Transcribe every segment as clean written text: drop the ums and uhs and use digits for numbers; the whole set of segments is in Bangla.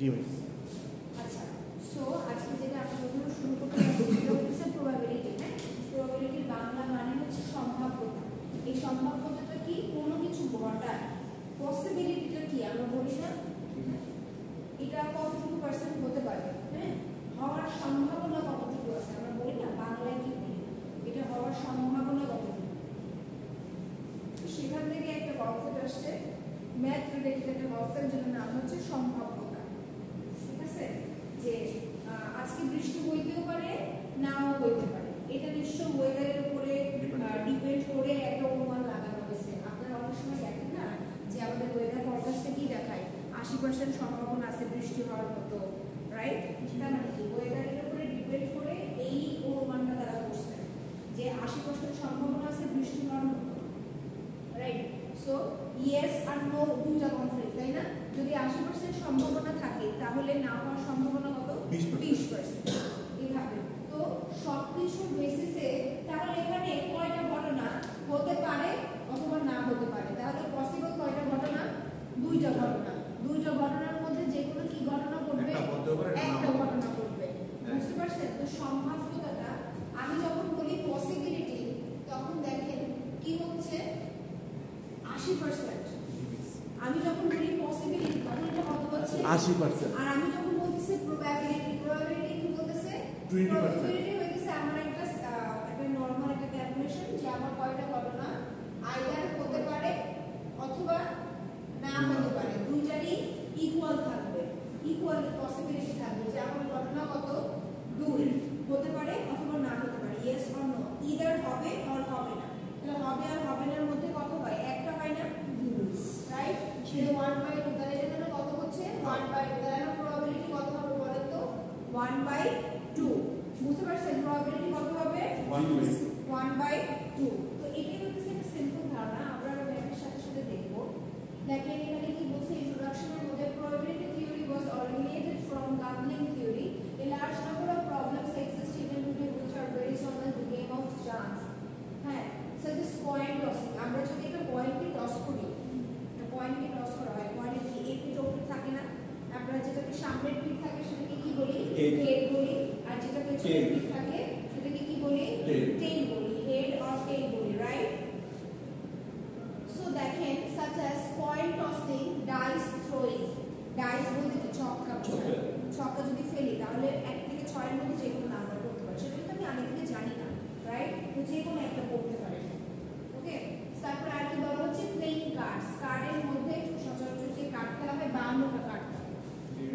জি মিস। আচ্ছা, সো আজকে যেটা আমরা প্রথমে শুরু করতে যাচ্ছি সেটা হচ্ছে প্রবাবিলিটি। হ্যাঁ, প্রবাবিলিটির বাংলা মানে হচ্ছে সম্ভাব্যতা। এই সম্ভাব্যতাটা কি? কোনো কিছু ঘটার পসিবিলিটিটা কি আমরা বলি না, এটা কতটুকু পার্সেন্ট হতে পারে, হ্যাঁ, হওয়ার সম্ভাবনা কতটুকু আছে আমরা বলি না, বাংলায় কি বলি, এটা হওয়ার সম্ভাবনা কতটুকু। সেখান থেকে একটা কনসেপ্ট আসছে, ম্যাথ রিলেটেড একটা কনসেপ্ট, যেটার নাম হচ্ছে সম্ভাব্যতা। ঠিক আছে, যে আজকে বৃষ্টি হইতেও পারে, নাও হইতে পারে, এটা নিশ্চয় ওয়েদারের উপরে ডিপেন্ড করে একটা অনুমান লাগানো হয়েছে। আপনারা অনেক সময় দেখেন না যে আমাদের ওয়েদার ফরকাস্টে কি দেখায়, 80% সম্ভাবনা আছে বৃষ্টি হওয়ার মতো, রাইট? তার মানে কি ওয়েদারের উপরে ডিপেন্ড করে এই অনুমানটা তারা করছে যে 80% সম্ভাবনা আছে বৃষ্টি হওয়ার মতো, রাইট? সো ইয়েস আর নো দুইটা কনফ্লিক্ট, তাই না? যদি 80% সম্ভাবনা থাকে তাহলে না হওয়ার সম্ভাবনা কত? 20%। এইভাবে তো সবকিছুর বেসিসে তাহলে এখানে কয়টা ঘটনা হতে পারে অথবা না হতে পারে? তাহলে পসিবল কয়টা ঘটনা? দুইটা ঘটনা। দুইটা ঘটনার মধ্যে যে কোনো কি ঘটনা ঘটবে? একটা ঘটনা ঘটবে। বুঝতে পারছেন? তো সম্ভাব্যতাটা আমি যখন বলি পসিবিলিটি, তখন দেখেন কি হচ্ছে 80%। আমি যখন বলি পসিবিলিটি তখন এটা কত হচ্ছে? 80%। আর আমি যখন বলতেছি প্রবাবিলিটি, প্রবাবিলিটি কি বলতেছে? 20%। প্রবাবিলিটি হইতেছে আমার একটা নরমাল একটা ক্যালকুলেশন যে আমার কয়টা ঘটনা আইদার হতে পারে অথবা না হতে পারে, দুইটারই ইকুয়াল থাকবে, ইকুয়াল পসিবিলিটি থাকবে যে আমার ঘটনা কত? 2 হতে পারে অথবা না হতে পারে, ইয়েস অর নো, ইদার হবে অর হবে না। তাহলে হবে আর হবে নার মধ্যে কত হয়? একটা হয় না, রাইট? সেটা 1/2, তাহলে এখানে কত হচ্ছে? 1/2। তাহলে আমার প্রবাবিলিটি কত হবে বলেন তো? 1/2। বুঝতে পারছেন প্রবাবিলিটি কত হবে? 1/2। তো এটাই হচ্ছে একটা সিম্পল ধারণা, আমরা ম্যাথের সাথে সাথে দেখব। দেখেন এখানে কি বলছে ইন্ট্রোডাকশনের মধ্যে, probability theory was originated from coupling theory. A large number of problems exist even today which are based on the game of chance. হ্যাঁ, such as coin tossing. আমরা যদি একটা কয়েনকে টস করি, কয়েনকে টস করা হয়, কয়েনের কি এক পিঠ ওপর থাকে না? আমরা যেটাকে সামনের পিঠ থাকে সেটাকে কি বলি? হেড বলি। আর যেটা পেছনের পিঠ থাকে সেটাকে কি বলি? টেল বলি, হেড অর টেল বলি, রাইট? সো দেখেন such as coin tossing, dice throwing. Dice বলতে কি? ছক্কা। ছক্কা যদি ফেলি তাহলে 1 থেকে 6 এর মধ্যে যে কোনো নাম্বার করতে পারে, সেটা কিন্তু আমি আগে থেকে জানি না, রাইট? তো যে কোনো একটা করতে পারে, ওকে? তারপর আর কি বলা হচ্ছে? Playing cards. কার্ডের মধ্যে সচরাচর যে কার্ড খেলা হয় 52টা কার্ড থাকে,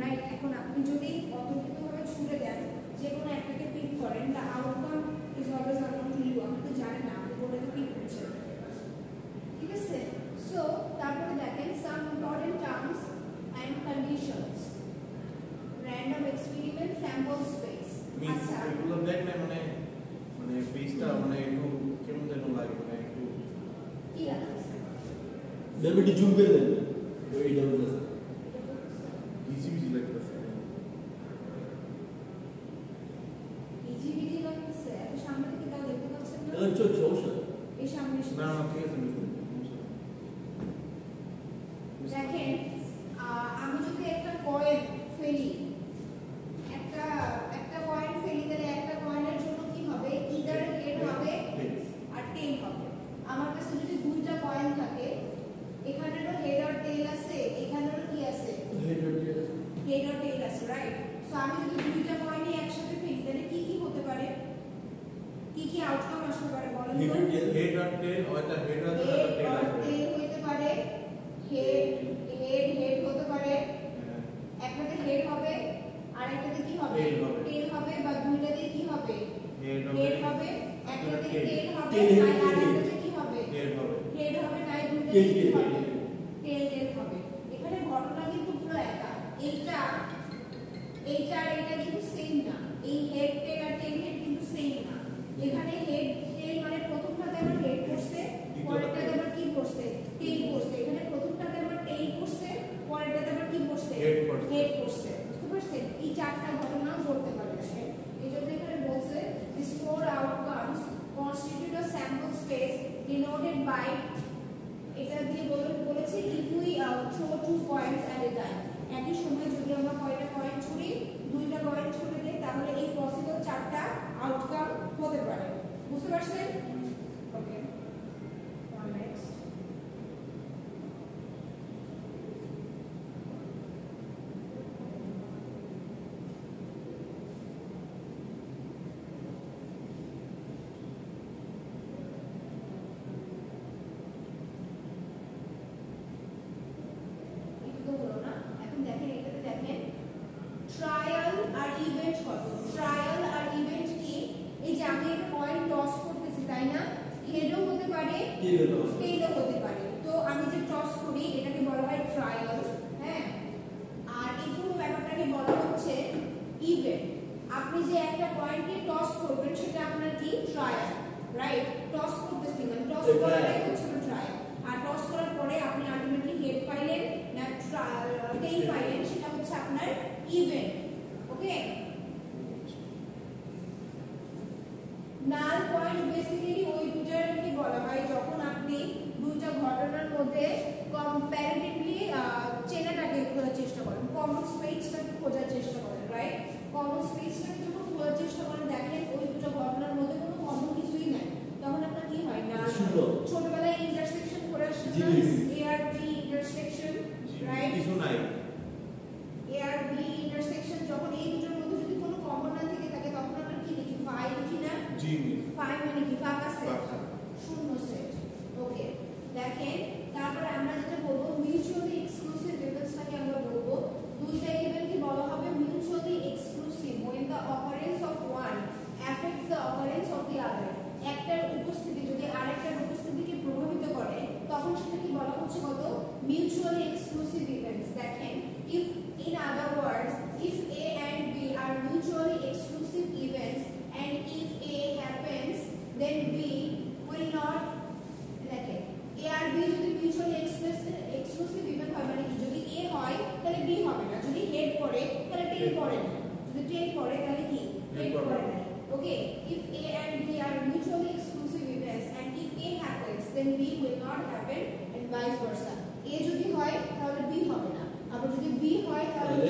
রাইট? এখন আপনি যদি অতর্কিতভাবে ছুঁড়ে দেন, যে কোনো একটাকে পিক করেন, the outcome is always unknown to you. আপনি তো জানেন না আপনি কোনটাকে পিক করছেন, ঠিক আছে? সো তারপরে দেখেন some important terms and conditions, random experiment, sample space. আচ্ছা, এগুলো দেখলে মানে পেজটা একটু কেমন যেন লাগে, একটু কি আছে? দেবটি জুম করে দেন, এইটা বলতেছে ইজি লাগতেছে। ইজি লাগতেছে, এত সামনে থেকে তাও দেখতে পাচ্ছেন না? এটা চোখ সমস্যা এই সামনে না ঠিক আছে। দেখেন আমি যদি একটা কয়েন ফেলি, একটা কয়েন ফেলি, তাহলে একটা কয়েনের জন্য কি হবে? ইদার হেড হবে আর টেল হবে। আমার কাছে যদি দুইটা কয়েন থাকে, এখানেরও হেড আর টেল আছে, এখানেরও কি আছে? হেড আর টেল আছে, রাইট? সো আমি যদি দুইটা কয়েনই একসাথে ফেলি তাহলে কি কি হতে পারে? কি কি আউটকাম আসতে পারে বলেন তো? হেড আর টেল, হয়তো হেড আর টেল হতে পারে, হেড হতে পারে, একটাতে হেড হবে আর একটাতে কি হবে? টেল হবে, বা দুইটাতে কি হবে? হেড হবে। একটাতে টেল হবে আর আরেকটাতে কি হবে? হেড হবে, নাই দুইটাতে কি হবে? টেল হবে। এখানে ঘটনা কিন্তু পুরো একা। এইটা আর এটা কিন্তু সেম না। এই হেড টেল আর টেল হেড কিন্তু সেম না। এখানে হেড টেল মানে প্রথমটাতে আমার হেড করছে, পরেরটাতে আবার কি করছে? টেল করছে। এখানে প্রথমটাতে আবার টেল করছে, পরেরটাতে আবার কি করছে? হেড করছে। বুঝতে পারছেন? এই চারটা ঘটনা ঘটতে পারে। এই জন্য এখানে বলছে these 4 outcomes constitute a sample space denoted by, এটা দিয়ে বলেছে if we throw 2 coins at a time. একই সময় যদি আমরা কয়টা টেইলও হতে পারে। তো আমি যে টস করি এটাকে বলা হয় ট্রায়াল, হ্যাঁ। আর এই পুরো ব্যাপারটাকে বলা হচ্ছে ইভেন্ট। আপনি যে একটা পয়েন্টকে টস করবেন সেটা আপনার কি ট্রায়াল, রাইট? টস করতেছি মানে টস করাটাই হচ্ছে ট্রায়াল। আর টস করার পরে আপনি আলটিমেটলি হেড পাইলেন না টেইল পাইলেন, সেটা হচ্ছে আপনার ইভেন্ট। ওকে, নাল পয়েন্ট বেসিক্যালি ওই দুটাকে বলা হয় যখন আপনি দুইটা ঘটনার মধ্যে কম্পারেটিভলি চেনাটাকে খোঁজার চেষ্টা করেন, কমন স্পেসটাকে খোঁজার চেষ্টা করেন, রাইট? কমন স্পেসটাকে যখন খোঁজার চেষ্টা করেন দেখেন ওই দুটো ঘটনার মধ্যে কোনো কমন কিছুই নাই, তখন আপনার কি হয়? নাল। ছোটবেলায় ইন্টারসেকশন করে আসছেন না, এ আর বি ইন্টারসেকশন, রাইট? কিছু নাই, এ আর বি ইন্টারসেকশন, যখন এই দুটোর মধ্যে যদি কোনো কমন না থেকে থাকে তখন আমরা কি লিখি? ফাই লিখি না? জি মিস। ফাই মানে কি? ফাঁকা সেট, শূন্য সেট। ওকে, দেখেন তারপরে আমরা যেটা বলবো মিউচুয়ালি এক্সক্লুসিভ ইভেন্টসটাকে আমরা বলবো দুইটা ইভেন্টকে বলা হবে mutually exclusive when the occurrence of one affects the occurrence of the other। একটার উপস্থিতি যদি আরেকটার উপস্থিতিকে প্রভাবিত করে তখন সেটাকে বলা হচ্ছে কত? Mutually exclusive events. দেখেন, if in other words if A and B are mutually exclusive events and if A happens then B will not, দেখেন A আর B যদি মিউচুয়ালি এক্সক্লুসিভ ইভেন্ট হয় মানে কি? যদি A হয় তাহলে B হবে না, যদি হেড পড়ে তাহলে টেল পড়ে না, যদি টেল পড়ে তাহলে কি? হেড পড়ে না। ওকে, if A and B are mutually exclusive events and if A happens then B will not happen and vice versa। A যদি হয় তাহলে B হবে না, আবার যদি B হয় তাহলে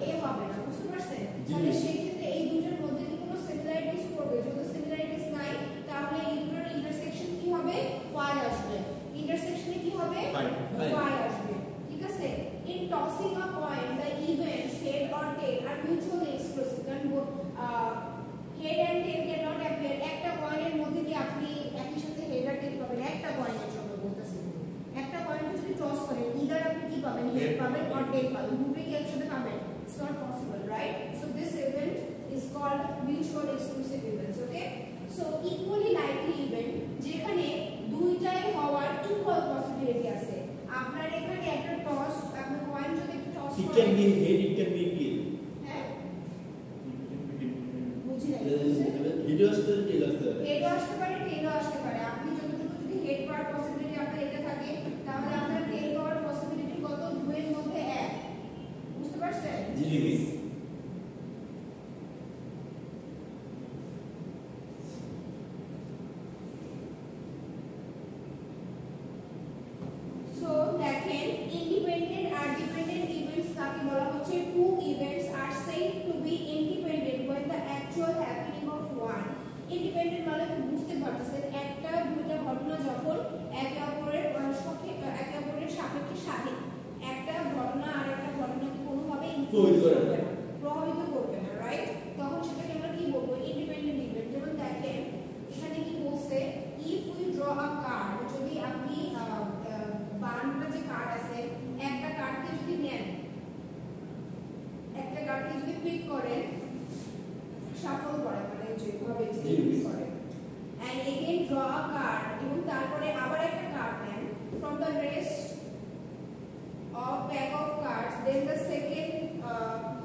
A হবে না। বুঝতে পারছেন? তাহলে সেই ক্ষেত্রে এই দুটোর মধ্যে কি কোনো সিমিলারিটিস করবে? যদি সিমিলারিটিস নাই তাহলে এই দুটোর ইন্টারসেকশন কি হবে? ফাই আসবে। ইন্টারসেকশনে কি হবে? ফাই আসবে। ঠিক আছে? In tossing a coin the events head or tail are mutually exclusive, কারণ head and tail cannot appear। একটা কয়েনের মধ্যে কি আপনি একই সাথে হেড আর টেল পাবেন? একটা কয়েনের জন্য বলতেছি, একটা কয়েনকে যদি টস করেন ইদার আপনি কি পাবেন? হেড পাবেন অর টেল পাবেন, দুটোই কি একসাথে পাবেন? It's not possible, right? So this event is called mutual exclusive events. Okay, so equally likely event যেখানে দুইটাই হওয়ার ইকুয়াল পসিবিলিটি আছে। আপনার এখানে একটা টস, আপনি কয়েন যদি টস It করেন, can be head, it can be tail. হ্যাঁ বুঝি নাই Head আসতে পারে, tail আসতে পারে। হেডও আসতে পারে টেলও আসতে পারে। আপনি যতটুকু যদি হেড পাওয়ার পসিবিলিটি আপনার এটা থাকে তাহলে আপনার টেল পাওয়ার পসিবিলিটি কত? 2 এর মধ্যে 1। বুঝতে পারছেন? জি মিস। সো দেখেন ইন্ডিপেন্ডেন্ট আর ডিপেন্ডেন্ট ইভেন্টস কাকে বলা হচ্ছে? Two events are said to be independent when the actual happening of one। Independent মানে বুঝতে পারতেছেন একটা দুইটা ঘটনা যখন একে অপরের সাপেক্ষে স্বাধীন, একটা ঘটনা আর একটা ঘটনাকে কোনোভাবে ইনফ্লুয়েন্স করবে না, প্রভাবিত করবে না, রাইট? তখন সেটাকে আমরা কি বলবো? Independent event. যেমন দেখেন এখানে কি বলছে? if we draw a card, যদি আপনি বারোটা যে কার্ড আছে একটা কার্ডকে যদি নেন, একটা কার্ডকে যদি পিক করেন, শাফল করেন মানে যেভাবে যে পিক করেন and again draw a card এবং তারপরে আবার একটা কার্ড নেন from the rest of pack of cards, then the second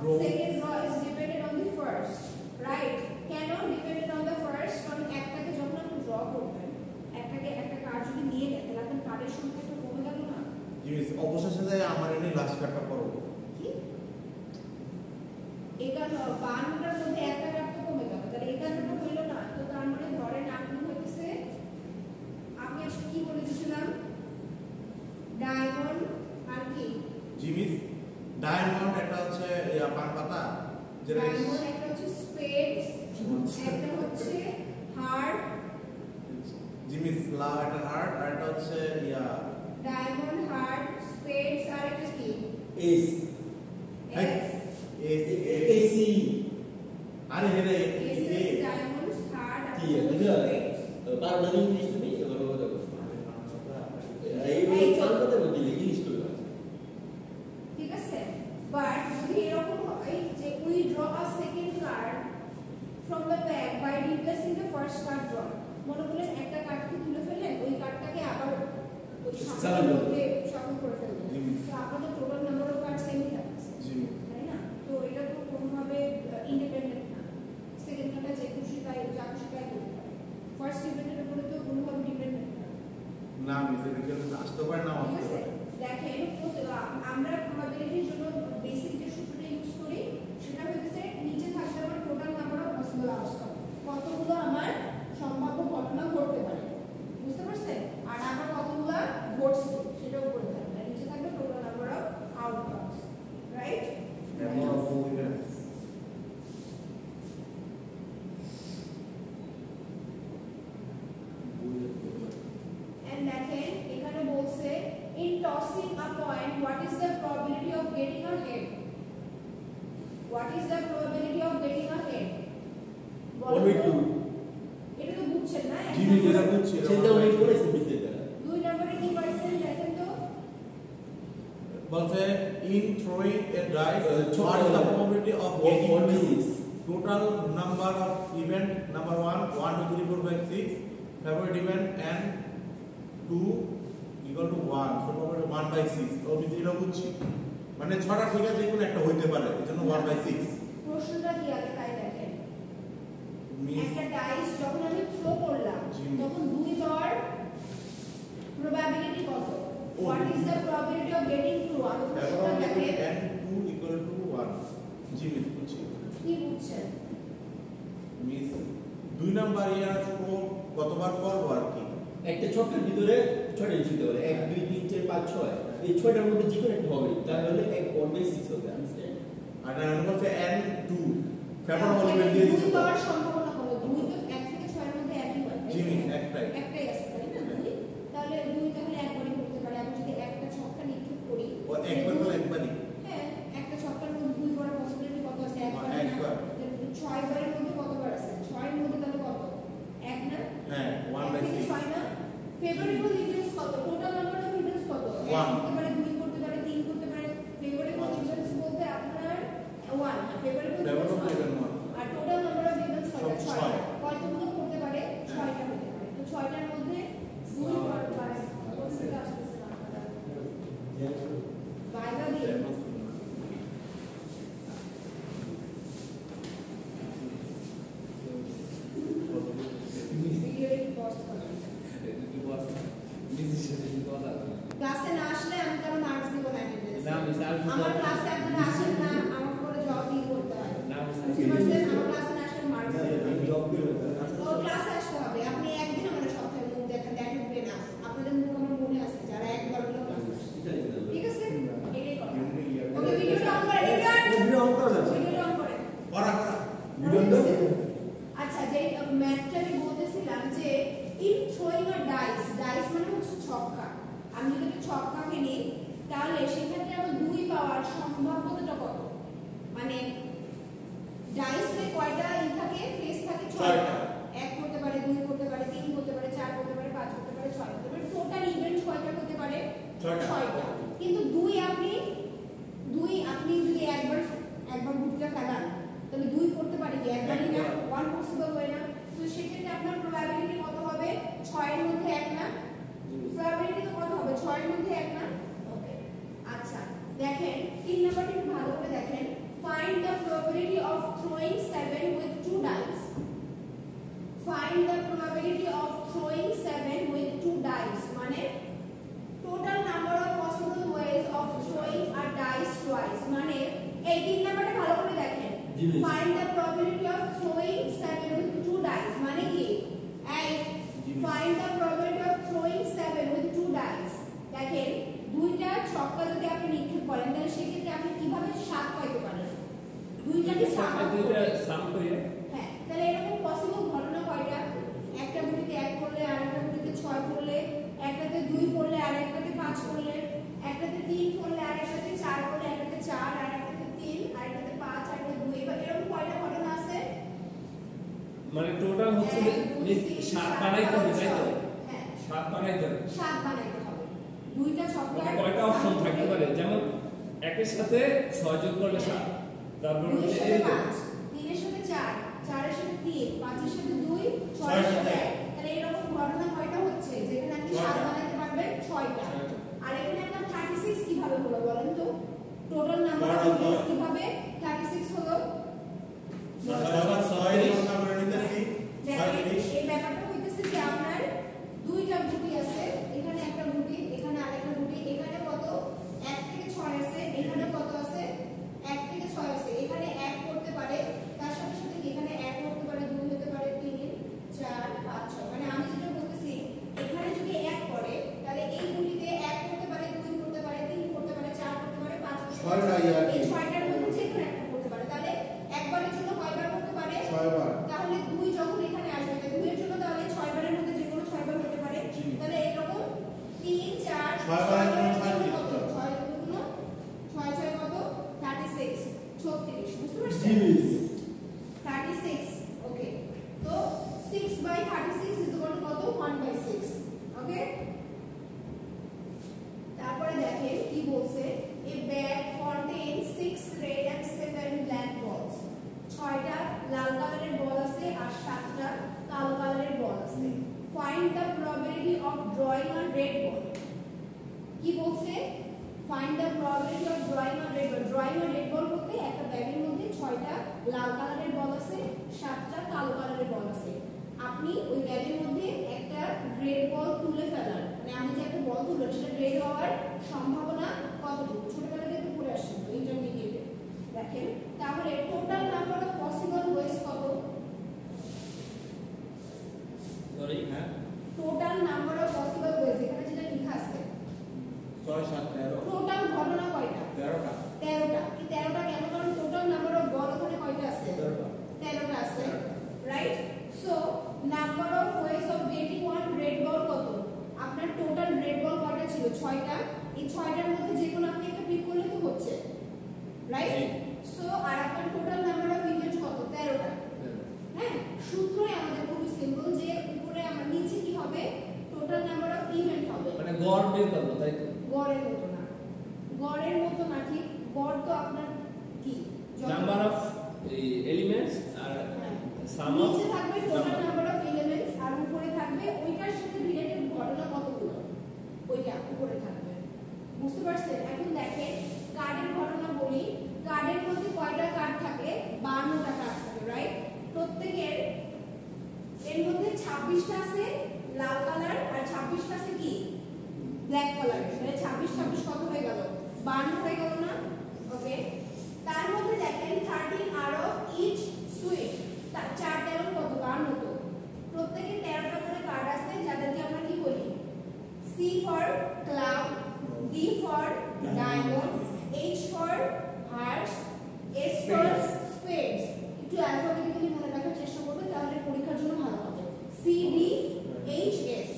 draw is dependent on the first, right? কেন dependent on the first? কারণ একটাকে যখন আপনি ড্র করবেন, একটা কার্ড যদি নিয়ে নেন তাহলে আপনার কার্ডের সংখ্যা একটু কমে গেল না? জি মিস। অবশেষে যায় আমার এনে লাস্ট কার্ডটা পড়ব কি 52টার মধ্যে একটা কার্ড তো কমে গেল, তাহলে 51টা হইল না। তো তার মানে ধরেন আপনি হইতেছে, আমি আজকে কি বলে দিয়েছিলাম? ডায়মন্ড আর কি? জি মিস। ডায়মন্ড একটা হচ্ছে পান পাতা, যেটা ডায়মন্ড একটা হচ্ছে স্পেডস, একটা হচ্ছে হার্ট। জি মিস। লাভ একটা হার্ট, আর একটা হচ্ছে ডায়মন্ড, হার্ট, স্পেডস আর একটা কি? এস এস এসি আরে হেরে এস ডায়মন্ডস, হার্ট আর কি এটা স্পেডস। পারমানেন্ট ইংলিশ তুমি এবার বলো এই পারমানেন্ট বলতে ইংলিশ তো ঠিক আছে, বাট যদি এরকম হয় যে we draw a second card from the pack by replacing the first card drawn, মনে করলেন একটা কার্ডকে তুলে ফেললেন, ওই কার্ডটাকে আবার ওই চালানো সামনের যাবে। মধ্যে shuffle করে ফেলবো। জি। তো আপনাদের টোটাল নাম্বার অফ কার্ড সেমই থাকছে, জি তাই না? তো এটা তো কোনোভাবে ইন্ডিপেন্ডেন্ট না। সেকেন্ড কার্ডটা যে খুশি তাই যা খুশি তাই করতে পারে। ফার্স্ট ইভেন্টের উপরে তো কোনোভাবে ডিপেন্ডেন্ট না। না মিস এটা কেউ আসতে পারে না ঠিক আসতে আছে? পারে দেখেন আমরা প্রবাবিলিটির জন্য বেসিক যে সূত্রটা ইউজ করি সেটা হচ্ছে নিচে থাকবে আমার total number of possible outcome, কতগুলো আমার সম্ভাব্য ঘটনা ঘটতে পারে, বুঝতে পারছেন? আর আমার কতগুলো ঘটছে সেটাও উপরে থাকবে, আর নিচে থাকবে total number of outcomes, right? Number of events And দেখেন এখানে বলছে in tossing a coin what is the probability of getting a head? What is the probability of getting a head? 1/2 এটা তো বুঝছেন না? জি মিস এটা বুঝছি সেটা ওই করেছে বিসিটা দুই নম্বরে কি পাইছেন দেখেন তো? বলছে in throwing a dice ছোট what is the number probability of of getting one two? disease. Total number of event number 1 1 2 3 4 5 6 favorite event and 2 equal to 1 so probably 1 by 6 তো মিস এটা বুঝছি মানে ছটা ঠিক আছে যেকোনো একটা হইতে পারে এজন্য 1 by 6 প্রশ্নটা কি আগে তাই দেখেন। মিস একটা ডাইস যখন আমি থ্রো করলাম জি। তখন দুই বার probability কত? ও, What is the probability of getting true? আমি প্রশ্নটা favorite দেখেন and 2 equal to 1 G miss বুঝছি কি বুঝছেন? মিস দুই নাম্বার ইয়ার শো কতবার করব আর কি একটা ছকের ভিতরে ছয়টা জিতে পারে 1 2 3 4 5 6 এই ছয়টার মধ্যে যে কোনো একটা হবে তাহলে 1/6 হবে আন্ডারস্ট্যান্ড আর আমি বলছে and 2 ফেভারেবল ইভেন্ট দিয়ে দিছি দুই পাওয়ার সম্ভাবনা কত? দুই তো 1 থেকে 6 এর মধ্যে একই হয়, তাই জি মিস না? একটাই একটাই আছে তাই না? দুই তাহলে একবারই করতে পারে। আমি যদি একটা ছক্কা নিক্ষেপ করি ও একবার তো একবারই হ্যাঁ একটা ছক্কার মধ্যে দুই বার পসিবিলিটি কত আছে? একবার না? একবার। তাহলে 6 বারের মধ্যে কতবার আছে? 6 এর মধ্যে তাহলে কত? এক না? হ্যাঁ 1 by এক থেকে 6 6 না? ফেভারেবল ইভেন্টস কত? টোটাল নাম্বার অফ ইভেন্টস কত? One. 1 করতে পারে, 2 করতে পারে, 3 করতে পারে। ফেভারেবল ইভেন্টস বলতে আপনার 1 ফেভারেবল ফেভারেবল ইভেন্টস ইভেন্ট 1 আর টোটাল নাম্বার অফ ইভেন্টস কত? সব 6টা। ছয়। কতগুলো করতে পারে? 6টা হতে পারে। তো 6টার মধ্যে 2 করতে পারে। কোন থেকে আসতেছে না আপনারা? বাইবা দিয়ে ভিডিও একটু পজ করুন। ক্লাসে না আসলে আমি তার মার্কস দিব না অ্যাটেন্ডেন্স। আমার ক্লাসে আপনারা আসেন না, আমাকে করে জব দিয়ে করতে হয়। বুঝতে পারছেন? আমার ক্লাসে না আসলে মার্কস দিব না। জব করে তো ক্লাসে আসতে হবে। আপনি একদিন আমাদের সপ্তাহে মুখ দেখেন, দ্যাট উড বি এনাফ। আপনাদের মুখ আমার মনে আছে যারা একবার হলো ক্লাসে আসে। ঠিক আছে? এটাই কথা। ওকে ভিডিওটা অন করে ভিডিও অন করা যাবে। ভিডিওটা অন করে। করা করা ভিডিও অন করে আচ্ছা যে ম্যাথটা আমি বলতেছিলাম যে in throwing a dice, dice মানে হচ্ছে ছক্কা। আমি যদি একটা ছক্কা খেলি তাহলে সেক্ষেত্রে আমার 2 পাওয়ার সম্ভাব্যতাটা কত? মানে ডাইসে কয়টা থাকে? ফেস থাকে 6টা। 1 করতে পারে, 2 করতে পারে, 3 করতে পারে, 4 করতে পারে, 5 করতে পারে, 6 করতে পারে। টোটাল ইভেন্ট কয়টা হতে পারে? 6টা। কিন্তু 2 আপনি যদি একবার গুটিটা ফেলান তাহলে 2 করতে পারে কি? একবারই না, 1 পসিবল হয় না। তো সেক্ষেত্রে আপনার প্রবাবিলিটি কত হবে? 6 এর মধ্যে 1 না? প্রবাবিলিটি তো কত হবে? 6 এর মধ্যে 1 না? ওকে আচ্ছা দেখেন 3 নাম্বারটা একটু ভালো করে দেখেন। Find the probability of throwing 7 with 2 dice. Find the probability of throwing 7 with 2 dice মানে total number of possible ways of throwing a dice twice. মানে এই 3 নাম্বারটা ভালো করে দেখেন। জি miss. Find the probability of throwing 7 with 2 dice মানে কি? Find the probability of throwing 7 with 2 dice. দেখেন দুইটা ছক্কা যদি আপনি নিক্ষেপ করেন তাহলে সেক্ষেত্রে আপনি কিভাবে 7 পাইতে পারেন? দুইটাকে সাম করে। হ্যাঁ তাহলে এরকম পসিবল ঘটনা কয়টা? একটা গুটিতে 1 করলে আরেকটা গুটিতে 6 করলে, একটাতে 2 করলে আরেকটাতে 5 করলে, একটাতে 3 করলে আরেকটাতে 4 করলে, একটাতে 4 আরেকটাতে 3 আরেকটাতে 5 আরেকটাতে 2 এবার এরকম কয়টা ঘটনা আছে? মানে টোটাল হচ্ছে যে 7 বানাইতে হবে তাই তো? হ্যাঁ 7 বানাইতে হবে। 7 বানাইতে হবে। দুইটা ছক্কা মানে কয়টা অপশন থাকতে পারে? যেমন একের সাথে 6 যোগ করলে 7, তারপর 2 এর হচ্ছে সাথে এই 5, 3 এর সাথে 4, 4 এর সাথে 3, 5 এর সাথে 2, 6 এর সাথে 1 তাহলে এরকম ঘটনা কয়টা হচ্ছে যেখানে আপনি 7 বানাতে পারবেন 6টা। আর এখানে একটা 36 কিভাবে হলো বলেন তো? টোটাল নাম্বার অফ ইভেন্টস কিভাবে 36 হলো? এই ব্যাপারটা হইতেছে যে আপনার দুইটা গুটি আছে, এখানে একটা গুটি, এখানে আরেকটা গুটি, এখানে কত 1 থেকে 6 আছে, এখানে কত আছে 1 থেকে 6 আছে, এখানে 1 করতে পারে, তার সাথে সাথে এখানে 1 করতে পারে, 2 হতে পারে, 3 4 5 6। মানে আমি যেটা বলতেছি এখানে যদি 1 করে তাহলে এই গুটিতে 1 করতে পারে, 2 করতে পারে, 3 করতে পারে, 4 করতে পারে, 5 করতে পারে, এই 6টার মধ্যে যে কোনো একটা করতে পারে। তাহলে একবারের জন্য কয়বার করতে পারে? 6 বার। তাহলে 2 যখন এখানে আসবে 2 এর জন্য তাহলে 6 বারের মধ্যে যে কোনো 6 বার হতে পারে। তাহলে এরকম 3 4 6 বারের জন্য 6 কত? 6 গুণ 6 6 কত? 36 36। বুঝতে পারছেন? 36। ওকে, তো 6/36 ইজ ইকুয়াল টু কত? 1/6। ওকে, তারপরে দেখেন কি বলছে, এ bag contains 6 red and 7 black balls। 6টা লাল কালারের বল আছে আর 7টা কালো কালারের বল আছে। Find the probability of drawing a red ball. কি বলছে? Find the probability of drawing a red ball. Drawing a red ball বলতে একটা ব্যাগের মধ্যে 6টা লাল কালারের বল আছে, 7টা কালো কালারের বল আছে। আপনি ওই ব্যাগের মধ্যে একটা রেড বল তুলে ফেলার, মানে আমি যে একটা বল তুললাম সেটা রেড হওয়ার সম্ভাবনা কতটুকু? ছোটবেলাতে একটু পড়ে আসছেন তো ইন্টারমিডিয়েটে, দেখেন। তাহলে total number of possible ways কত? সরি হ্যাঁ, total number of possible ways এখানে যেটা লেখা আছে 6 7 13 টোটাল ঘটনা কয়টা? 13টা। 13টা। কি 13টা কেন? কারণ টোটাল নাম্বার অফ বল ওখানে কয়টা আছে? 13টা আছে, right? So number of ways of getting one red ball কত? আপনার টোটাল রেড বল কয়টা ছিল? 6টা। এই 6টার মধ্যে যে কোনো আপনি একটা পিক করলে তো হচ্ছে, রাইট? সো আর আপনার টোটাল নাম্বার অফ ইভেন্ট কত? 13টা। হ্যাঁ, সূত্রই আমাদের খুবই সিম্পল, যে উপরে আমরা নিচে কি হবে? টোটাল নাম্বার অফ ইভেন্ট হবে। মানে গড় বের করব, তাই তো? গড়ের মতো না, গড়ের মতো না, ঠিক গড় তো আপনার কি নাম্বার অফ এলিমেন্টস আর সাম অফ নিচে থাকবে টোটাল নাম্বার অফ এলিমেন্টস আর উপরে থাকবে ওইটার সাথে রিলেটেড ঘটনা কতগুলো, ওইটা উপরে থাকবে। বুঝতে পারছেন? এখন দেখেন কার্ডের ঘটনা বলি। কার্ডের মধ্যে কয়টা কার্ড থাকে? 52টা কার্ড থাকে, রাইট? প্রত্যেকের এর মধ্যে 26টা আছে লাল কালার আর 26টা আছে কি ব্ল্যাক কালার। মানে 26 26 কত হয়ে গেল? 52 হয়ে গেল না? ওকে, তার মধ্যে দেখেন 13 আর অফ ইচ সুইট, তার 4 13 কত? 52 তো। প্রত্যেকে 13টা করে কার্ড আছে যাদেরকে আমরা কি বলি? C for cloud, D for diamond, H for hearts, S for spades. একটু অ্যালফাবেটিক্যালি মনে রাখার চেষ্টা করবে, তাহলে পরীক্ষার জন্য ভালো হবে। C D H S,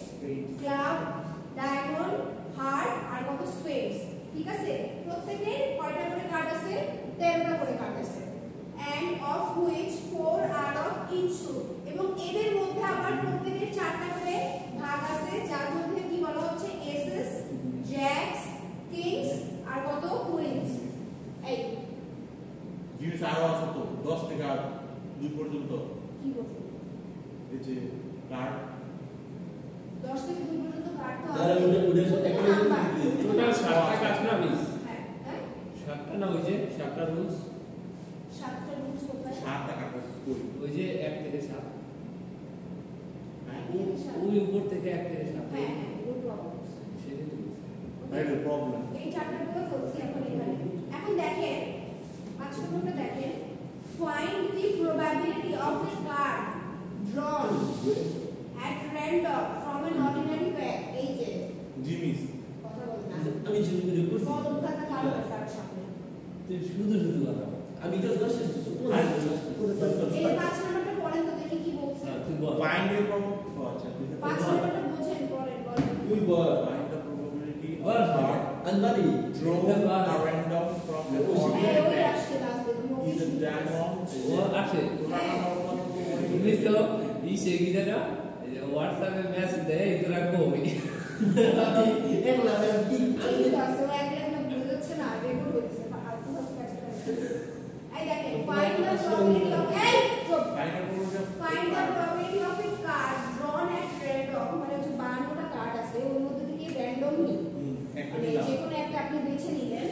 club, diamond, heart আর কত? স্পেডস। ঠিক আছে, প্রত্যেকের কয়টা করে কার্ড আছে? 13টা করে কার্ড আছে। and of which 4 are of each suit। এবং এদের মধ্যে আবার প্রত্যেকের 4টা করে ভাগ আছে, যার মধ্যে কি বলা হচ্ছে? এসেস, জ্যাকস, কিংস আর কত? কুইন্স। এই জিনিস আরো আছে তো 10 থেকে 2 পর্যন্ত। কি বলছো? এই যে কার্ড 10 থেকে 2 পর্যন্ত কার্ড তো তাহলে আছে। ওদের সাথে একটা টোটাল 7টা কাজ না মিস? হ্যাঁ হ্যাঁ, 7টা না, ওই যে 7টা রুলস, 7টা রুলস কোথায়? 7টা কার্ড আছে স্কুল। ওই যে 1 থেকে 7, এক থেকে সাত। ওই উপর থেকে 1 থেকে 7, হ্যাঁ হ্যাঁ, গুড প্রবলেম। সেটাই তো বলছি। Right, problem. এই 4টা করে ফেলছি এখন এখানে। এখন দেখেন 5 নম্বরটা দেখেন, find the probability of a card drawn at random from an ordinary pack। এই যে জিমিস কথা বল না, আমি শুরু করে করছি কদম থাকা কালো কার্ড সামনে। তুই শুধু শুধু কথা বল। আমি তো শেষ করছি এই 5 নম্বরটা পড়েন তো দেখি কি বলছে। তুই বল। Find a problem. আচ্ছা ঠিক 5 আছে। নম্বরটা বুঝেন, পড়েন বলেন। তুই বল Find the probability of ball card আনবারি drawn at random from an এই ordinary ওই pack আসছে লাস্টে তো is a diamond। ও আছে তুমি তো ইসে গিয়েটা হোয়াটসঅ্যাপে মেসেজ দেয় তোরা কই একলা কি এই তো আছে, ও একলা না বুঝে যাচ্ছে না, রেকর্ড হচ্ছে ফালতু ফালতু কাজ করে। এই দেখেন, find the probability of, এই চুপ। Find the probability of Find the probability of a card drawn drawn at random মানে হচ্ছে 52টা কার্ড আছে ওর মধ্যে থেকে র্যান্ডমলি একটা মানে নিলাম। যে কোনো একটা আপনি বেছে নিলেন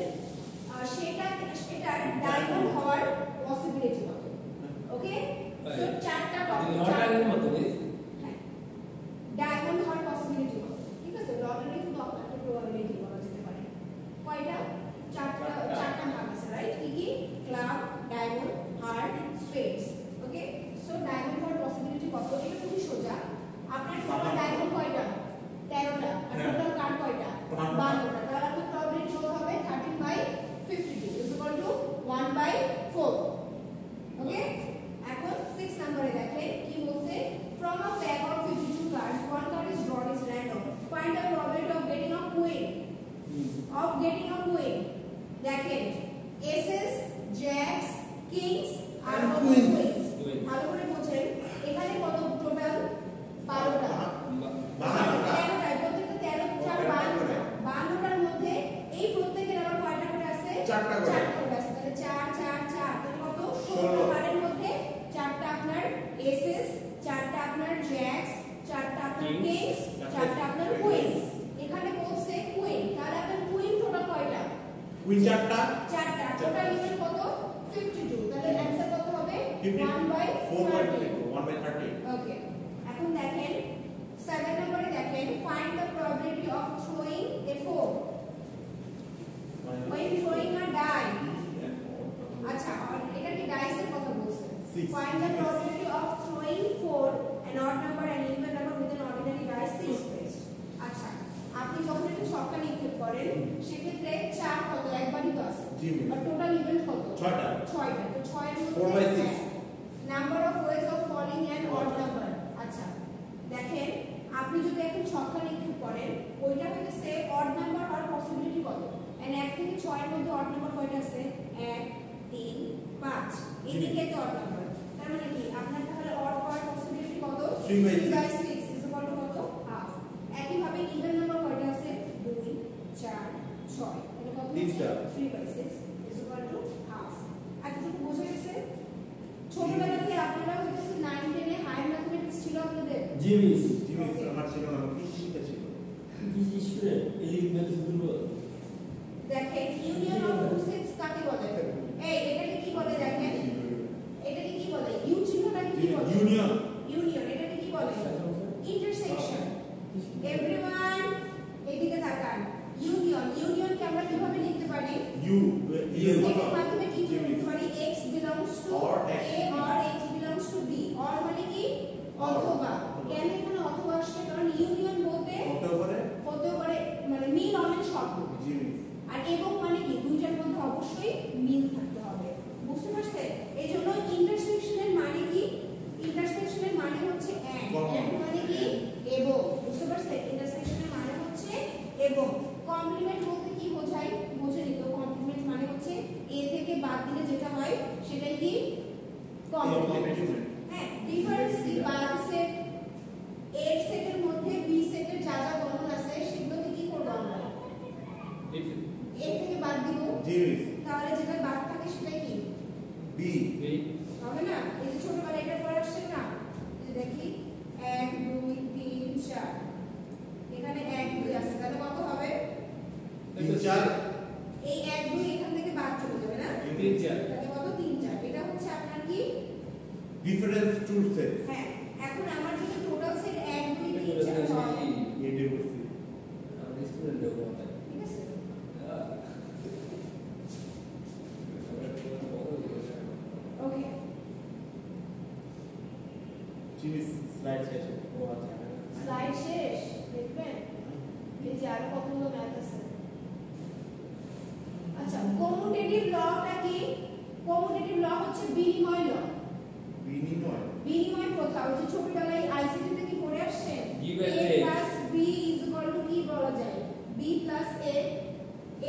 সেটার ডায়মন্ড হওয়ার পসিবিলিটি কত ওকে সো চারটা লটারির মতো বেশ ডায়মন্ড হওয়ার পসিবিলিটি কত ঠিক আছে লটারি তো একটা প্রবাবিলিটি বলা যেতে পারে কয়টা চারটা ভাগ আছে রাইট কি কি club diamond heart spades okay so diamond হওয়ার পসিবিলিটি কত এটা খুবই সোজা আপনার টোটাল ডায়মন্ড কয়টা 13টা আর টোটাল কার্ড কয়টা 52টা তাহলে আপনার প্রবাবিলিটি কত হবে 13/52 is equal to 1/4 ওকে এখন 6 নম্বরে দেখেন কি বলছে from a pack of 52 cards one card is drawn is random find the probability of getting a queen দেখেন aces jacks kings আর queens ভালো করে বোঝেন এখানে কত টোটাল 12টা 13টা প্রত্যেকটা 52টার মধ্যে এই প্রত্যেকের আবার কয়টা করে আছে চারটা করে আছে তাহলে 4 4 4 তাহলে কত 16 কার্ডের মধ্যে চারটা আপনার এসেস চারটা আপনার জ্যাক্স চারটা আপনার কিংস চারটা আপনার কুইন্স এখানে বলছে কুইন তাহলে আপনার কুইন টোটাল কয়টা কুইন চারটা টোটাল ইভেন কত 52 তাহলে অ্যানসার কত হবে 1/4 ওকে এখন দেখেন 7 নম্বরে দেখেন find the probability of throwing A 4 when throwing a die আচ্ছা এটা কি ডাইসের কথা বলছে find the probability of throwing 4 an odd number and even number with an ordinary dice 6 placed আচ্ছা আপনি যখন একটা ছক্কা নিক্ষেপ করেন সেক্ষেত্রে 4 কত একবারই তো আছে আর টোটাল ইভেন্ট কত 6টা তো 6 এর মধ্যে 4/6 number of ways of falling an odd number আচ্ছা দেখেন আপনি যদি একটা ছক্কা নিক্ষেপ করেন ওইটা হইতেছে অড নাম্বার হওয়ার পসিবিলিটি কত এন্ড 1 থেকে 6 এর মধ্যে অড নাম্বার কয়টা আছে 1 3 5 এদিকে তো অড নাম্বার তার মানে কি আপনার তাহলে অড হওয়ার পসিবিলিটি কত 3/6 ইজ ইকুয়াল টু কত হাফ একই ভাবে ইভেন নাম্বার কয়টা আছে 2 4 6 তাহলে কত 3/6 ইজ ইকুয়াল টু হাফ এতটুকু বোঝা গেছে ছোটবেলা থেকে আপনারা হচ্ছে 9 10 এ হায়ার ম্যাথমেটিক্স ছিল আপনাদের জিমিস আমার ছিল না কি ছিল কি স্টুডেন্ট এলিমেন্ট দুর্বল দেখেন ইউনিয়ন অফ টু সেটস কাকে বলে এই এটাকে কি বলে দেখেন এটাকে কি বলে ইউ চিহ্নটাকে কি বলে ইউনিয়ন এটাকে কি বলে ইন্টারসেকশন এভরিওয়ান এদিকে তাকান ইউনিয়নকে আমরা কিভাবে লিখতে পারি সেকেন্ড মাধ্যমে কি লিখতে পারি x belongs to a or x belongs to b or মানে কি অথবা কেন এখানে অথবা আসছে কারণ ইউনিয়ন বলতে হতে পারে মানে মিল অমিল শব্দ আর এবং মানে কি দুইটার মধ্যে অবশ্যই মিল থাকতে হবে বুঝতে পারছেন এইজন্য ইন্টারসেকশনের মানে কি ইন্টারসেকশনের মানে হচ্ছে এন্ড মানে কি এবং বুঝতে পারছেন ইন্টারসেকশনের মানে হচ্ছে এবং কমপ্লিমেন্ট বলতে কি বোঝায় বুঝে নিতে কমপ্লিমেন্ট মানে হচ্ছে a থেকে বাদ দিলে যেটা হয় সেটাই কি কমপ্লিমেন্ট হ্যাঁ ডিফারেন্স কি বাদ সেট a সেটের মধ্যে b সেটের যা যা কমন আছে সেগুলোকে কি করব আমরা a থেকে বাদ দিব তাহলে যেটা বাদ থাকে সেটাই কি b হবে না এই যে ছোটবেলায় এটা পড়ে আসছেন না এই দেখি 1 2 3 4 এখানে 1 2 আছে তাহলে কত হবে 3 4 এই 1 2 এখান থেকে বাদ চলে যাবে না 3 4 তাহলে কত 3 4 এটা হচ্ছে আপনার কি ডিফারেন্স টুল সেট হ্যাঁ এখন আমার যদি টোটাল সেট 1 2 3 4 হয় এটাই বলছি আমি স্টুডেন্ট দেবো ঠিক আছে ওকে চিনি স্লাইড শেষ ও আচ্ছা স্লাইড শেষ দেখবেন এই যে আর কতগুলো ম্যাথ আছে আচ্ছা কমিউটেটিভ লটা কি কমিউটেটিভ ল হচ্ছে বিনিময় ল বিনিময় প্রথা ওই যে ছোটবেলায় আইসিটি তে কি পড়ে আসছেন a + b = কি বলা যায় b + a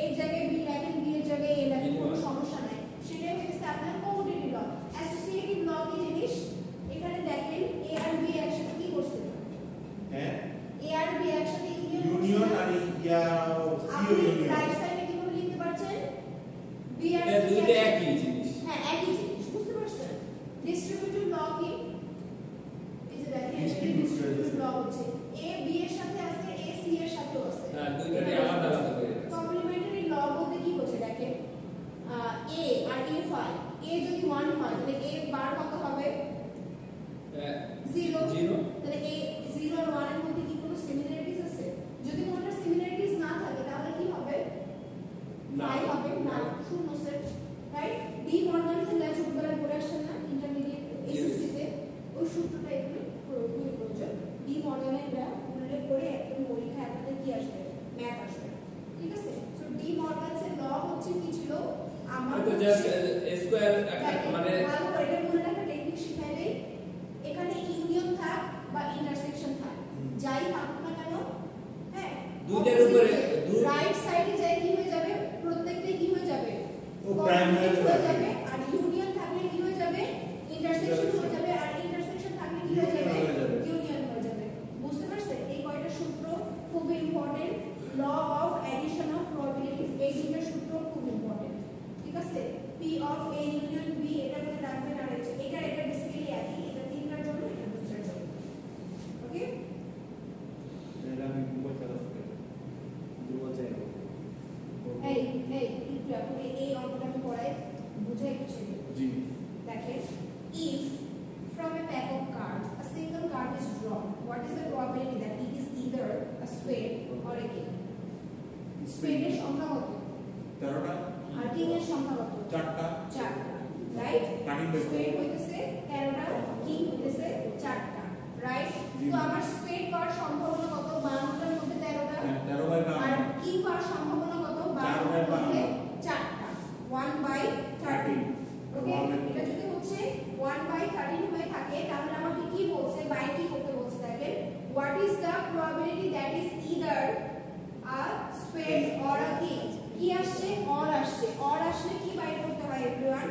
এর জায়গায় b লেখেন b এর জায়গায় a লেখেন কোনো সমস্যা নাই সেটাই হচ্ছে আপনার কমিউটেটিভ ল অ্যাসোসিয়েটিভ ল কি জিনিস এখানে দেখেন a আর b একসাথে কি করছে হ্যাঁ a আর b একসাথে ইউনিয়ন আর ইয়া সিও ইউনিয়ন রাইট সাইডে কিভাবে লিখতে পারছেন b আর এটা দুইটা একই জিনিস হ্যাঁ একই জিনিস বুঝতে পারছেন ডিস্ট্রিবিউটিভ ল কি এই যে দেখেন ডিস্ট্রিবিউটিভ ল a বার কত হবে 0 তাহলে a 0 আর 1 এর মধ্যে কি কোনো সিমিলারিটিস আছে যদি কোনোটা সিমিলারিটিস না থাকে তাহলে কি হবে নাই হবে না শূন্য সেট রাইট ডি মর্গানসের ল ছোটবেলায় পড়ে আসছেন না ইন্টারমিডিয়েট এসএসসি তে ওই সূত্রটা এখানে প্রয়োজন ডি মর্গানের ল উল্লেখ করে একদম পরীক্ষায় আপনাদের কি আসবে ম্যাথ আসবে ঠিক আছে সো ডি মর্গানসের ল হচ্ছে কি ছিল আমার তো জাস্ট স্কয়ার মানে ভালো করে এটা মনে রাখার টেকনিক শিখাই দেই এখানে ইউনিয়ন থাক বা ইন্টারসেকশন থাক যাই থাক না কেন হ্যাঁ দুইটার উপরে রাইট সাইডে যাই কি হয়ে যাবে প্রত্যেকটাই কি হয়ে যাবে ও প্রাইম হয়ে যাবে আর ইউনিয়ন থাকলে কি হয়ে যাবে ইন্টারসেকশন হয়ে যাবে আর ইন্টারসেকশন থাকলে কি হয়ে যাবে ইউনিয়ন হয়ে যাবে বুঝতে পারছেন এই কয়টা সূত্র খুব important law of addition of probabilities এই তিনটা সূত্র খুব ইম্পর্টেন্ট ঠিক আছে p of a union b এটা মনে রাখবেন আর এটা বেসিক্যালি একই এটা তিনটার জন্য এটা দুটার জন্য ওকে এটা আমি দুবার চালাচ্ছি দুবার চাই এই একটু আপনি এই অঙ্কটা আমি পড়াই বুঝাই কিছু জি দেখেন if from a pack of cards a single card is drawn what is the probability that it is either a spade or a king spade এর সংখ্যা কত 13টা আর কিং এর সংখ্যা কত 4টা রাইট কাটিং বের স্পেড হইতেছে 13টা কিং হইতেছে 4টা রাইট তো আমার স্পেড পাওয়ার সম্ভাবনা কত 52টার মধ্যে 13টা 13 বাই 52 আর কিং পাওয়ার সম্ভাবনা কত 52টার মধ্যে 4টা 1/13 ওকে এটা যদি হচ্ছে 1/13 হয়ে থাকে তাহলে আমাকে কি বলছে বাই কি করতে বলছে দেখেন what is the probability that is either a spade or a king কি আসছে or আসলে কি বাইর করতে হয় एवरीवन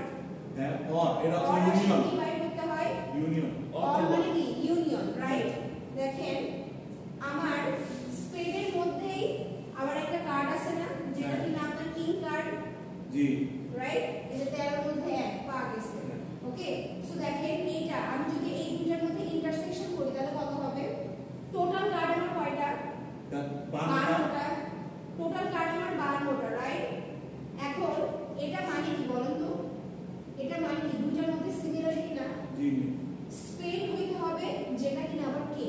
হ্যাঁ और এটা or হচ্ছে আসলে ইউনিয়ন কি বাইর করতে হয় ইউনিয়ন or মানে কি ইউনিয়ন রাইট দেখেন আমার স্পেডের মধ্যেই আবার একটা কার্ড আছে না যেটা কি নাম আপনার কিং কার্ড জি রাইট এই যে 13 এর মধ্যে এক পা গেছে ওকে সো দেখেন এইটা আমি যদি এই দুটার মধ্যে ইন্টারসেকশন করি তাহলে কত হবে টোটাল কার্ড আমার কয়টা 52টা টোটাল কার্ড আমার 52টা রাইট এখন এটা মানে কি বলেন তো এটা মানে কি দুটার মধ্যে সিমিলারিটি না জি স্পেড হইতে হবে যেটা কিনা আবার কে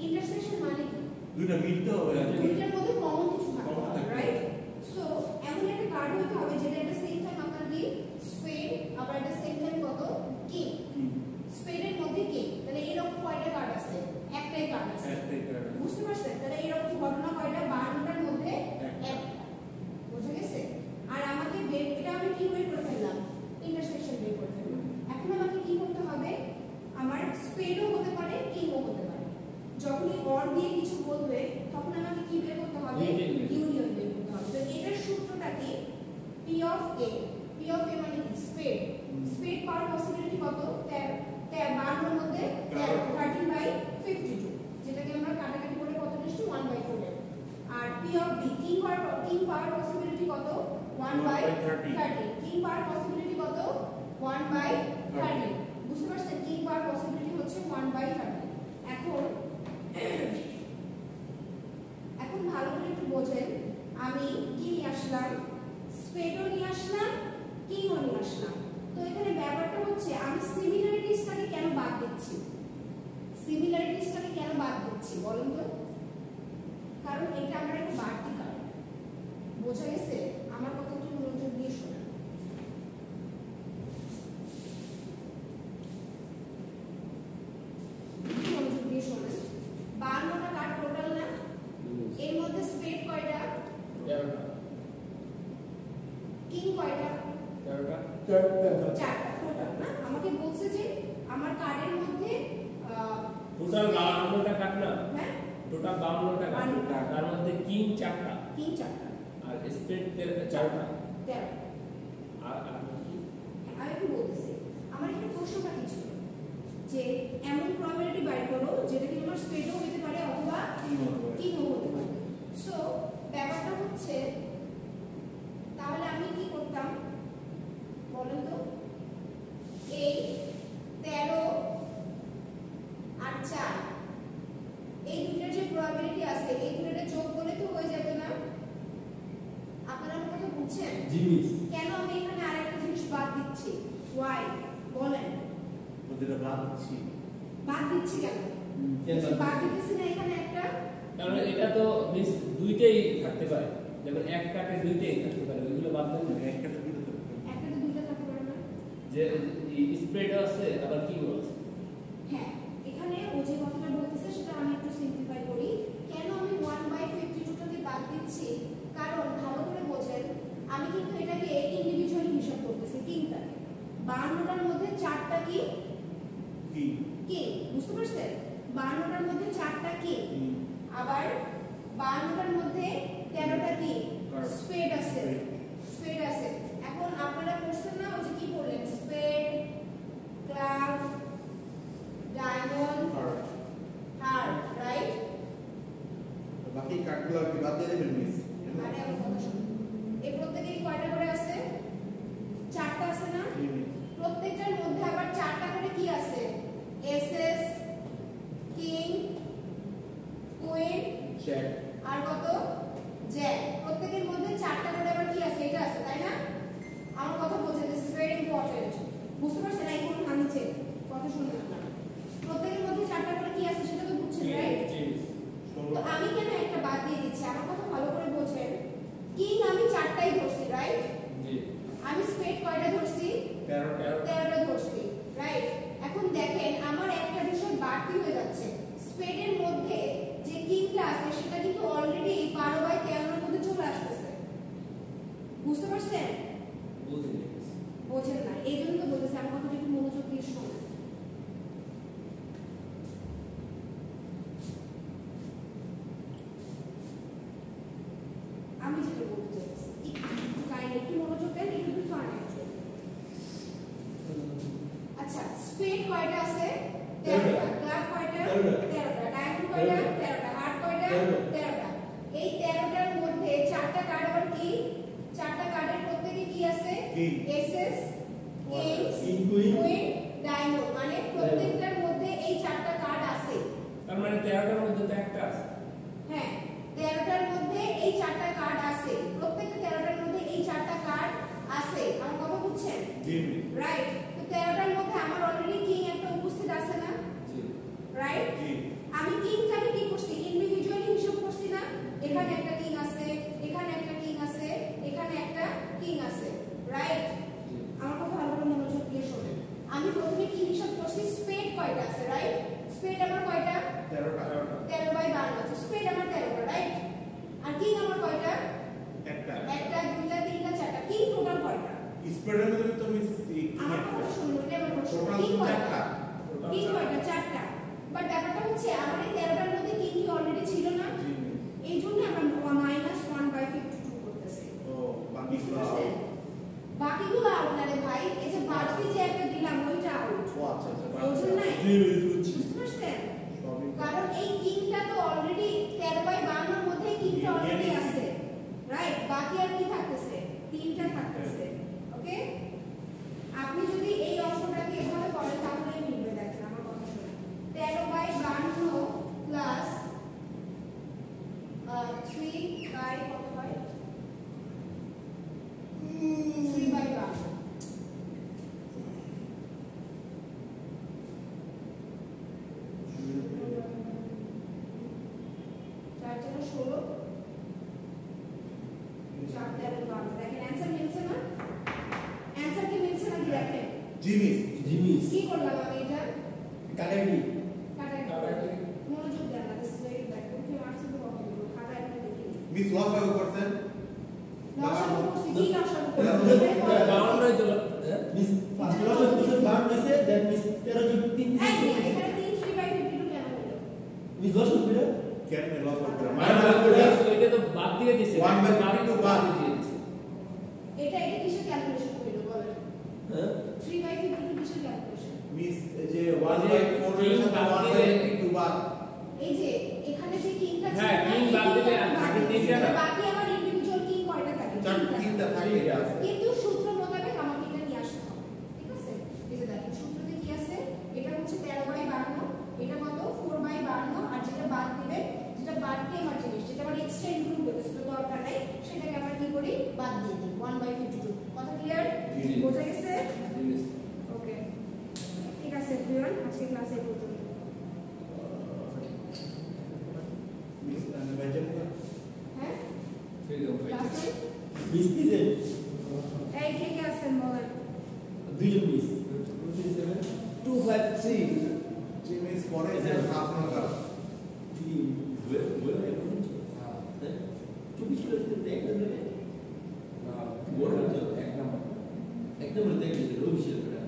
ইন্টারসেকশন মানে কি দুইটা মিলতে হবে দুইটার মধ্যে কমন কিছু থাকতে Common হবে থাকতে রাইট সো এমন একটা কার্ড হইতে হবে যেটা একটা সেম টাইম আপনার কি স্পেড আবার একটা সেম টাইম কত কে স্পেডের মধ্যে কে তাহলে এরকম কয়টা কার্ড আছে একটাই কার্ড আছে একটাই কার্ড বুঝতে পারছেন তাহলে এরকম ঘটনা কয়টা 52টার মধ্যে একটা বুঝে গেছে আর আমাকে এটা আমি কি বের করে ফেললাম ইন্টারসেকশন বের করে ফেললাম এখন আমাকে কি করতে হবে আমার স্পেডও হতে পারে কিংও হতে পারে যখনই অর দিয়ে কিছু বলবে তখন আমাকে কি বের করতে হবে ইউনিয়ন বের করতে হবে তো এটার সূত্রটা কি p অফ a মানে কি স্পেড পাওয়ার পসিবিলিটি কত 52 এর মধ্যে 13/52 যেটাকে আমরা কাটাকাটি করে কত নিশ্চয় 1/4 আর p of b king power possibility কত 1/13 কিং পাওয়ার পসিবিলিটি কত 1/13 বুঝতে পারছেন কিং পাওয়ার পসিবিলিটি হচ্ছে 1/13 এখন ভালো করে একটু বোঝেন আমি কি নিয়ে আসলাম স্পেডও নিয়ে আসলাম কিংও নিয়ে আসলাম তো এখানে ব্যাপারটা হচ্ছে আমি সিমিলারিটিসটাকে কেন বাদ দিচ্ছি বলেন তো কারণ এটা আমার একটা বাড়তি কারণ বোঝা গেছে আমার কথা একটু মনোযোগ দিয়ে শোনেন মনোযোগ দিয়ে শোনেন 52টা কার্ড টোটাল না এর মধ্যে স্পেড কয়টা 13টা কিং কয়টা 13টা 4টা টোটাল না আমাকে বলছে যে আমার কার্ডের মধ্যে টোটাল 52টা কাট না হ্যাঁ টোটাল 52টা কাট তার মধ্যে কিং 4টা আর স্পেড 4টা 13 আর আমি একটু বলতেছি আমার একটা প্রশ্নটা কি ছিল যে এমন প্রবাবিলিটি বাইর করো যেটা কি আমার স্পেডও হতে পারে অথবা কিংও হতে পারে সো ব্যাপারটা হচ্ছে তাহলে আমি কি করতাম বলেন তো এই 13 আর 4 এই দুটোর যে প্রবাবিলিটি আছে এই দুটোর যোগ করলে তো হয়ে যাবে না আপনারা আমার কথা বুঝছেন জিনিস কেন আমি এখানে আরেকটা জিনিস বাদ দিচ্ছি ওয়াই বলেন যেটা বাদ দিচ্ছি বাদ দিচ্ছি কেন? বাদ দিতেছি না এখানে একটা, কারণ এটা তো মিস দুইটাই থাকতে পারে, যেমন এক কাটে দুইটাই থাকতে পারে, ওইগুলো বাদ দেন না। একটা তো দুটো থাকবে একটা তো দুইটা থাকতে পারে না। যে স্প্রেড আছে আবার কি আছে। হ্যাঁ, এখানে ও যে কথাটা বলতেছে সেটা আমি একটু সিম্পলিফাই করি। কেন আমি 1/52টাকে বাদ দিচ্ছি? কারণ ভালো করে বোঝেন, আমি কিন্তু এটাকে ইন্ডিভিজুয়ালি হিসাব করতেছি। তিনটাকে 52টার মধ্যে চারটা কি কি কি বুঝতে পারছেন? 52টার মধ্যে চারটা কি, আবার 52টার মধ্যে 13টা কি স্পেড আছে, স্পেড আছে। এখন আপনারা করছেন না ওই যে কি বললেন, spade, club, diamond, heart, right? বাকি কার্ডগুলো কি বাদ দিয়ে দেবেন মিস? আরে আমার কথা শুনুন, এই প্রত্যেকেরই কয়টা করে আছে? চারটা আছে না? প্রত্যেকটার মধ্যে আবার চারটা করে কি আছে? এসএস, কিং, কুইন, জ্যাক, আর কত? জ্যাক। প্রত্যেকের মধ্যে চারটা করে আবার কি আছে? এটা আছে, তাই না? আমার কথা বোঝেন, দিস ইজ ভেরি ইম্পর্টেন্ট। বুঝতে পারছেন? এই কোন ভাঙছে কথা শুনুন আপনারা। প্রত্যেকের মধ্যে চারটা করে কি আছে সেটা তো বুঝছেন, রাইট? তো আমি কেন একটা বাদ দিয়ে দিচ্ছি? আমার কথা ভালো করে বোঝেন। কিং আমি চারটাই ধরছি, রাইট? জি আমি স্পেড কয়টা ধরছি? 13টা ধরছি, রাইট? এখন দেখেন আমার একটা বিষয় বাড়তি হয়ে যাচ্ছে। স্পেডের মধ্যে যে কিংটা আছে সেটা কিন্তু অলরেডি 12/13 এর মধ্যে চলে আসতেছে। বুঝতে পারছেন? বুঝি বোঝেন না, এই জন্য তো বলতেছি আমার কথাটা একটু মনোযোগ দিয়ে শুনুন। আমি যেটা বলতে চাইছি, একটু কাইন্ডলি একটু মনোযোগ দেন, একটু ফান অ্যাকচুয়ালি। আচ্ছা, স্পেড কয়টা আছে? 13টা। ক্লাব কয়টা? 13টা। ডায়মন্ড কয়টা? 13টা। হার্ট কয়টা? 13টা। এই 13টার মধ্যে চারটা কার্ড আবার কি? চারটা কার্ডের প্রত্যেকই কি আছে? SS, king, queen, diamond. মানে প্রত্যেকটার মধ্যে এই চারটা কার্ড আছে। তার মানে 13টার মধ্যে তো একটা আছে। হ্যাঁ, 13টার মধ্যে এই চারটা কার্ড আছে। প্রত্যেকটা 13টার মধ্যে এই চারটা কার্ড আছে। আমার কথা বুঝছেন? জি রাইট? তো 13টার মধ্যে আমার অলরেডি কিং একটা উপস্থিত আছে না? জি রাইট? জি আমি কিংটাকে কি করছি? ইন্ডিভিজুয়ালি হিসাব করছি না? এখানে একটা কিং আছে, এখানে একটা কিং আছে, এখানে একটা কিং আছে, রাইট? আমার কথা ভালো করে মনোযোগ দিয়ে শোনেন। আমি প্রথমে কি হিসাব করছি? স্পেড কয়টা আছে, রাইট? স্পেড আমার কয়টা? 13টা 13/12 আছে। স্পেড আমার 13টা, রাইট? আর কিং আমার কয়টা? একটা একটা, দুইটা, তিনটা, চারটা। কিং টোটাল কয়টা? স্প্রেডের মধ্যে তো মিস আমার কথা শুনুন, এটা আমার প্রশ্ন। টোটাল কিং কয়টা? চারটা কিং কয়টা? চারটা। বাট ব্যাপারটা হচ্ছে আমার এই 13টার মধ্যে কিং কি অলরেডি ছিল না? জি এই জন্য আমরা -1/52 করতেছি। ও বাকি বুঝতে পারছেন? বাকিগুলো আউট না রে ভাই। এই যে বাড়তি যে একটা দিলাম ওইটা আউট। ও আচ্ছা আচ্ছা বুঝছেন না? জি বুঝছি বুঝতে পারছেন? সবই কারণ এই কিংটা তো অলরেডি 13/52 এর মধ্যে কিংটা অলরেডি আছে, রাইট? বাকি আর কি থাকতেছে? তিনটা থাকতেছে। ওকে, আপনি যদি এই অঙ্কটাকে এভাবে করেন তাহলে মিলবে। দেখেন আমার কথা শুনুন, 13/52 প্লাস 3/, কত হয়? 3/12। চার চারে 16, 4 13 12। দেখেন অ্যানসার মিলছে না? অ্যানসার কি মিলছে নাকি? দেখেন জি মিস জিনিস কি করলাম আমি এটা? কাটারি কাটাই কাটাই। মনোযোগ দেন না, this is very bad. Okay marks তো কথা বলবো, খাতা একটা দেখি। মিস লস কত করছেন লসাগু করছি, কি লসাগু করছি? বাউন্ডারি তো মিস ফার্স্ট ক্লাস কিছু বাম দিছে দেন মিস 13 যোগ 3 এই নিয়ে, এখানে 3/52 কেন হলো? মিস 10 করবে কেন লস করতে মাইনাস ওইটা তো বাদ দিয়ে দিছে। 1/52 বাদ দিয়ে দিছে। এটা কিসের ক্যালকুলেশন হইলো বলেন? হ্যাঁ 3/52 কিসের ক্যালকুলেশন? মিস যে 1/4 এর সাথে 1/2 বাদ এই যে এখানে যে কিংটা ছিল হ্যাঁ, না, কিং এই বাদ দিলে কিংটা বাকি বাদ তিনটা না। বাকি আমার ইন্ডিভিজুয়াল কিং কয়টা থাকে? তিনটা থাকে এটা আছে কিন্তু সূত্র মোতাবেক আমাকে এটা নিয়ে আসতে হবে, ঠিক আছে? এই যে দেখেন সূত্রতে কি আছে? এটা হচ্ছে 13/52, এটা কত? 4/52, আর যেটা বাদ দিবে, যেটা বাদ দিয়ে আমার জিনিস, যেটা আমার এক্সট্রা ইনক্লুড করতে সেটা দরকার নাই, সেটাকে আমরা কি করি? বাদ দিয়ে দিই 1/52। কথা ক্লিয়ার? জি। বোঝা গেছে? জিনিস ওকে, ঠিক আছে প্রিয় ক্লাস এই পর্যন্ত। মিস আমি বাইজে হ্যাঁ ফ্রিডম ক্লাস ফাইটার 20 পিসে এই কে কে আছেন বলেন। দুইজন পিস 253 যে মিস পরে যে আপনার কাজ কি বলে এখন চুপি ছিল দেখতে দিলে বড় হচ্ছে একদম দেখতে দিলে অফিশিয়াল করে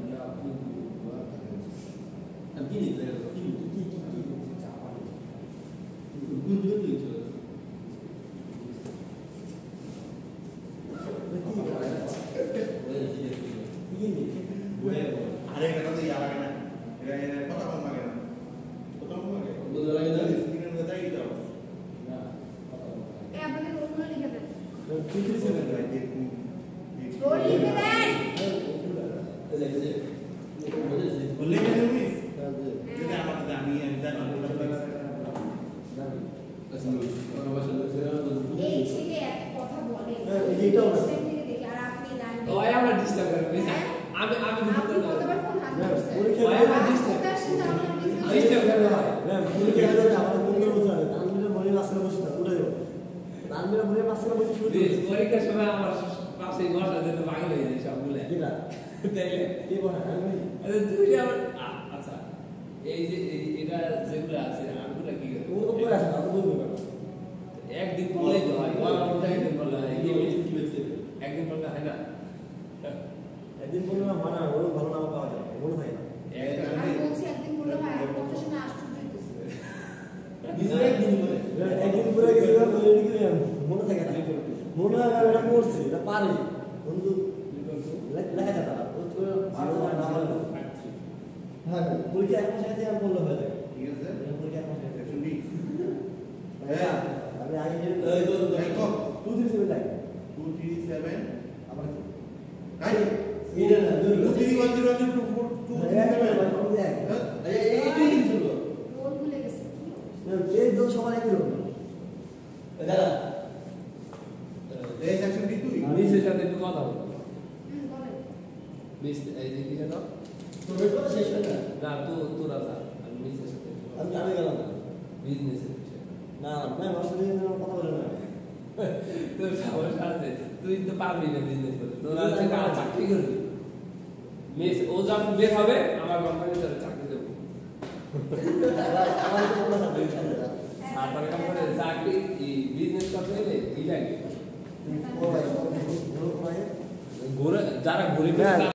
আমি কি নিতে কি গুড হয়েছে আরে এটা তো ইয়া লাগে না এটা কথা কম লাগে না কথা কম লাগে বুঝা লাগে না স্ক্রিনের মধ্যে যাই দাও এই আপনাদের রোলগুলো লিখে দেন। 237 রাইট দেখুন রোল লিখে দেন। বললে কেন মিস যদি আমাকে আমি জানি এই ছেলে এক কথা বলে এইটাও না। সেম থেকে দেখি আর আপনি লাইন ওই আমার ডিস্টার্ব করে মিস আমি আপনি কতবার ফোন হাত ধরছেন পরীক্ষা ওই আমার ডিস্টার্ব তার সাথে আমার business ডিস্টার্ব করে হয় না পরীক্ষা দিলে আমরা কোন করে বসে আছে তানবিরা মনে মাসে বসে না উঠে যাও তানবিরা মনে মাসে বসে শুরু প্লিজ পরীক্ষার সময় আমার পাশে বসা যেন পাগল হয়ে যায় সবগুলো কিনা তাইলে কে বলে আমি তুই আমার আচ্ছা এই যে এটা যেগুলো আছে আরগুলো কি ও তো পড়ে আছে না তো বলবো না একদিন পড়লেই তো হয় বলা বলতে একদিন পড়লে হয় কি হয়েছে একদিন পড়লে হয় না একদিন বললো না মানা ওর ভালো নাম পাওয়া যায় মনে থাকে না আমি বলছি একদিন বললো ভাই আর কথা শুনে আশ্চর্য হইতেছে। নিজের একদিন বলে একদিন পরে গেছে না বলে কি মনে থাকে না মনে হয় এটা পড়ছে এটা পারে বন্ধু লেখা যায় না ও তো ভালো না বলে হ্যাঁ পরীক্ষা এক মাস আগে বললে হয়ে যায় ঠিক আছে পরীক্ষা এক মাস আগে সেকশন বি হ্যাঁ আমি আগে এই তো দেখো 237 লাগে 237 আবার কি তাই এটা না 2310224 রোল ভুলে গেছে কি? এই তো সবার একই রকম দাদা এই সেকশন বি তুই মিসের সাথে একটু কথা বল বলেন। মিস এই যে কি জানো তোর কথা শেষ হয় না না তো তোরা যা আমি মিসের সাথে আমি গেলাম বিজনেসের বিষয়ে না না আমার সাথে কথা বলে না তোর সমস্যা আছে তুই তো পারবি না বিজনেস করতে তোরা হচ্ছে কারা চাকরি করবি মিস ও যখন বের হবে আমার কোম্পানি তোর চাকরি দেবো আমার তো কথা বলতে আপনার কোম্পানি চাকরি বিজনেস করতে হলে কি লাগে ও ভাই ও ভাই ঘুরে যারা ঘুরে